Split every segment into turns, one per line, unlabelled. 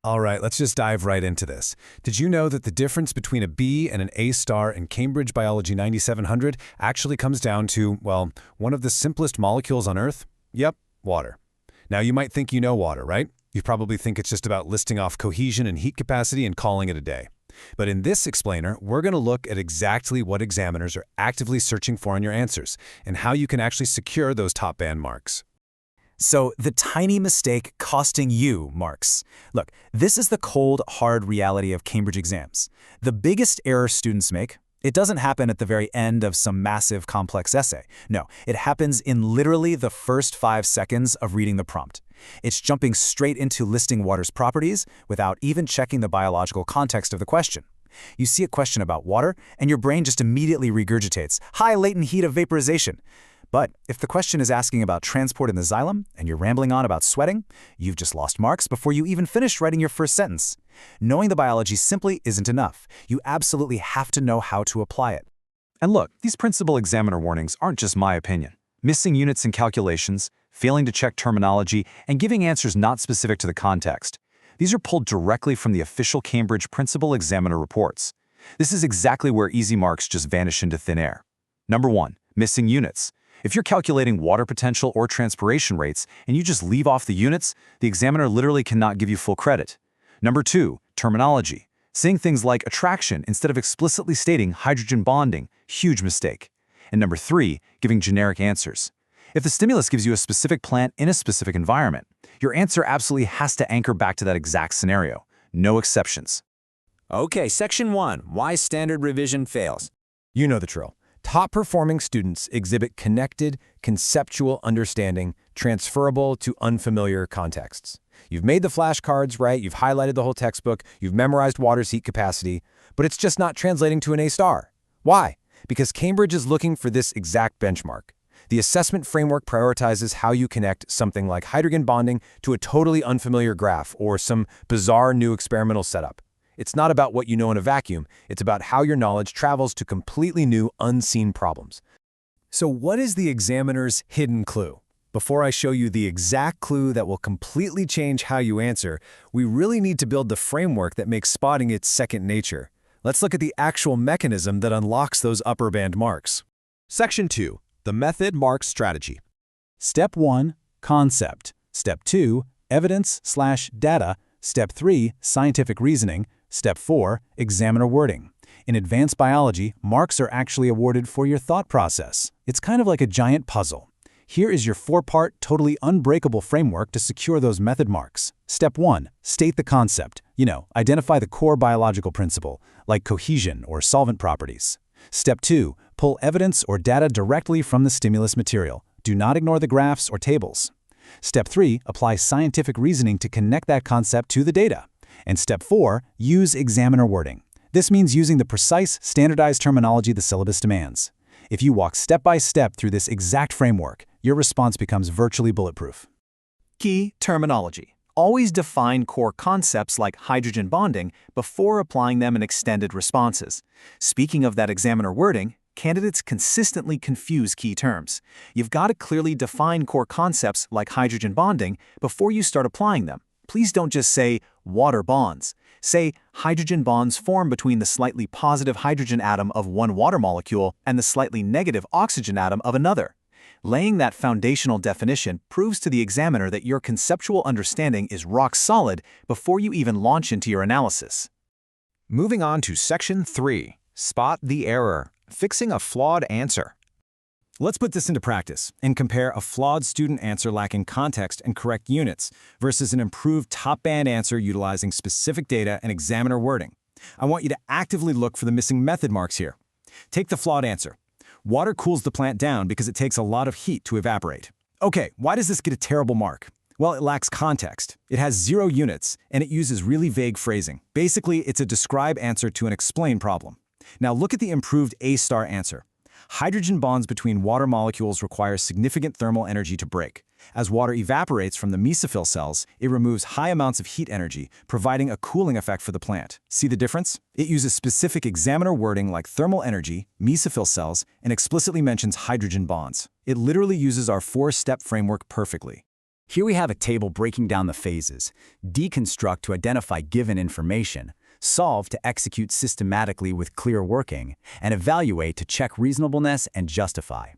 All right, let's just dive right into this. Did you know that the difference between a B and an A star in Cambridge Biology 9700 actually comes down to, well, one of the simplest molecules on Earth? Yep, water. Now, you might think you know water, right? You probably think it's just about listing off cohesion and heat capacity and calling it a day. But in this explainer, we're going to look at exactly what examiners are actively searching for in your answers and how you can actually secure those top band marks.
So the tiny mistake costing you marks. Look, this is the cold, hard reality of Cambridge exams. The biggest error students make, it doesn't happen at the very end of some massive, complex essay. No, it happens in literally the first 5 seconds of reading the prompt. It's jumping straight into listing water's properties without even checking the biological context of the question. You see a question about water, and your brain just immediately regurgitates, high latent heat of vaporization. But if the question is asking about transport in the xylem, and you're rambling on about sweating, you've just lost marks before you even finished writing your first sentence. Knowing the biology simply isn't enough. You absolutely have to know how to apply it.
And look, these principal examiner warnings aren't just my opinion. Missing units in calculations, failing to check terminology, and giving answers not specific to the context. These are pulled directly from the official Cambridge Principal Examiner reports. This is exactly where easy marks just vanish into thin air. Number 1, missing units. If you're calculating water potential or transpiration rates and you just leave off the units, the examiner literally cannot give you full credit. Number 2, terminology. Saying things like attraction instead of explicitly stating hydrogen bonding, huge mistake. And number 3, giving generic answers. If the stimulus gives you a specific plant in a specific environment, your answer absolutely has to anchor back to that exact scenario. No exceptions.
Okay, Section 1, Why Standard Revision Fails.
You know the drill. Top-performing students exhibit connected, conceptual understanding transferable to unfamiliar contexts. You've made the flashcards, right? You've highlighted the whole textbook. You've memorized water's heat capacity, but it's just not translating to an A star. Why? Because Cambridge is looking for this exact benchmark. The assessment framework prioritizes how you connect something like hydrogen bonding to a totally unfamiliar graph or some bizarre new experimental setup. It's not about what you know in a vacuum. It's about how your knowledge travels to completely new, unseen problems. So what is the examiner's hidden clue? Before I show you the exact clue that will completely change how you answer, we really need to build the framework that makes spotting it second nature. Let's look at the actual mechanism that unlocks those upper band marks.
Section 2, the method mark strategy.
Step 1, concept. Step 2, evidence/data. Step 3, scientific reasoning. Step 4, examiner wording. In advanced biology, marks are actually awarded for your thought process. It's kind of like a giant puzzle. Here is your 4-part, totally unbreakable framework to secure those method marks. Step 1, state the concept. Identify the core biological principle, like cohesion or solvent properties. Step 2, pull evidence or data directly from the stimulus material. Do not ignore the graphs or tables. Step 3, apply scientific reasoning to connect that concept to the data. And Step 4, use examiner wording. This means using the precise, standardized terminology the syllabus demands. If you walk step by step through this exact framework, your response becomes virtually bulletproof.
Key terminology. Always define core concepts like hydrogen bonding before applying them in extended responses. Speaking of that examiner wording, candidates consistently confuse key terms. You've got to clearly define core concepts like hydrogen bonding before you start applying them. Please don't just say water bonds. Say hydrogen bonds form between the slightly positive hydrogen atom of one water molecule and the slightly negative oxygen atom of another. Laying that foundational definition proves to the examiner that your conceptual understanding is rock solid before you even launch into your analysis.
Moving on to Section 3, Spot the Error, Fixing a Flawed Answer.
Let's put this into practice and compare a flawed student answer lacking context and correct units versus an improved top-band answer utilizing specific data and examiner wording. I want you to actively look for the missing method marks here. Take the flawed answer. Water cools the plant down because it takes a lot of heat to evaporate. Okay, why does this get a terrible mark? Well, it lacks context. It has 0 units, and it uses really vague phrasing. Basically, it's a describe answer to an explain problem. Now look at the improved A-star answer. Hydrogen bonds between water molecules require significant thermal energy to break. As water evaporates from the mesophyll cells, it removes high amounts of heat energy, providing a cooling effect for the plant. See the difference? It uses specific examiner wording like thermal energy, mesophyll cells, and explicitly mentions hydrogen bonds. It literally uses our 4-step framework perfectly.
Here we have a table breaking down the phases: deconstruct to identify given information, solve to execute systematically with clear working, and evaluate to check reasonableness and justify.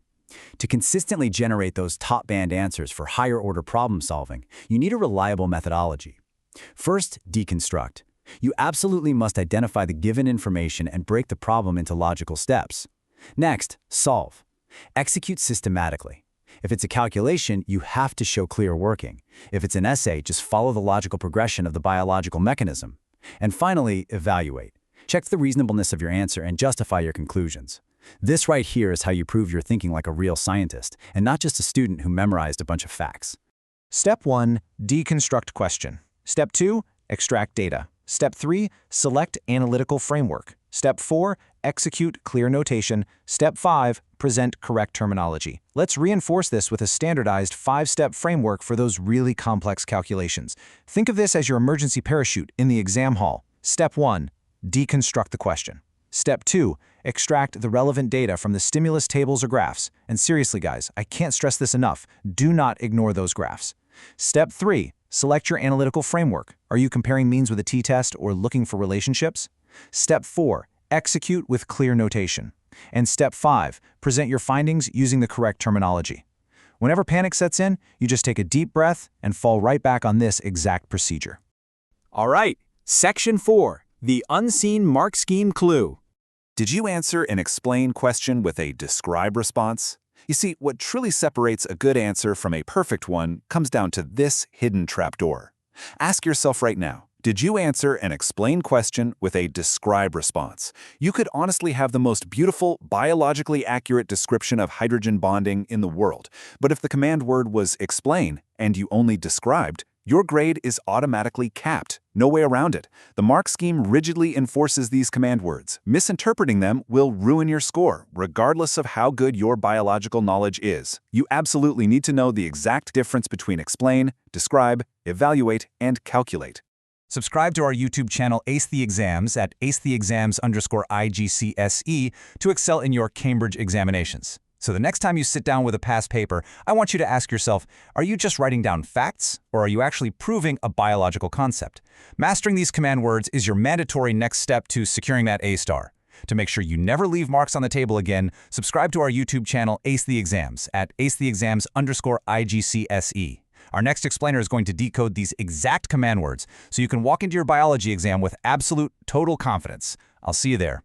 To consistently generate those top-band answers for higher-order problem solving, you need a reliable methodology. First, deconstruct. You absolutely must identify the given information and break the problem into logical steps. Next, solve. Execute systematically. If it's a calculation, you have to show clear working. If it's an essay, just follow the logical progression of the biological mechanism. And finally, evaluate. Check the reasonableness of your answer and justify your conclusions. This right here is how you prove you're thinking like a real scientist, and not just a student who memorized a bunch of facts.
Step 1. Deconstruct question. Step 2. Extract data. Step 3. Select analytical framework. Step 4. Execute clear notation. Step 5. Present correct terminology. Let's reinforce this with a standardized 5-step framework for those really complex calculations. Think of this as your emergency parachute in the exam hall. Step 1. Deconstruct the question. Step 2. Extract the relevant data from the stimulus tables or graphs. And seriously, guys, I can't stress this enough. Do not ignore those graphs. Step 3. Select your analytical framework. Are you comparing means with a t-test or looking for relationships? Step 4. Execute with clear notation. And Step 5. Present your findings using the correct terminology. Whenever panic sets in, you just take a deep breath and fall right back on this exact procedure.
All right, Section 4, the unseen mark scheme clue.
Did you answer an explain question with a describe response? You see, what truly separates a good answer from a perfect one comes down to this hidden trapdoor. Ask yourself right now, did you answer an explain question with a describe response? You could honestly have the most beautiful, biologically accurate description of hydrogen bonding in the world, but if the command word was explain and you only described, your grade is automatically capped. No way around it. The mark scheme rigidly enforces these command words. Misinterpreting them will ruin your score, regardless of how good your biological knowledge is. You absolutely need to know the exact difference between explain, describe, evaluate, and calculate.
Subscribe to our YouTube channel Ace the Exams at acetheexams_IGCSE to excel in your Cambridge examinations. So the next time you sit down with a past paper, I want you to ask yourself, are you just writing down facts, or are you actually proving a biological concept? Mastering these command words is your mandatory next step to securing that A star. To make sure you never leave marks on the table again, subscribe to our YouTube channel Ace the Exams at acetheexams_IGCSE. Our next explainer is going to decode these exact command words so you can walk into your biology exam with absolute, total confidence. I'll see you there.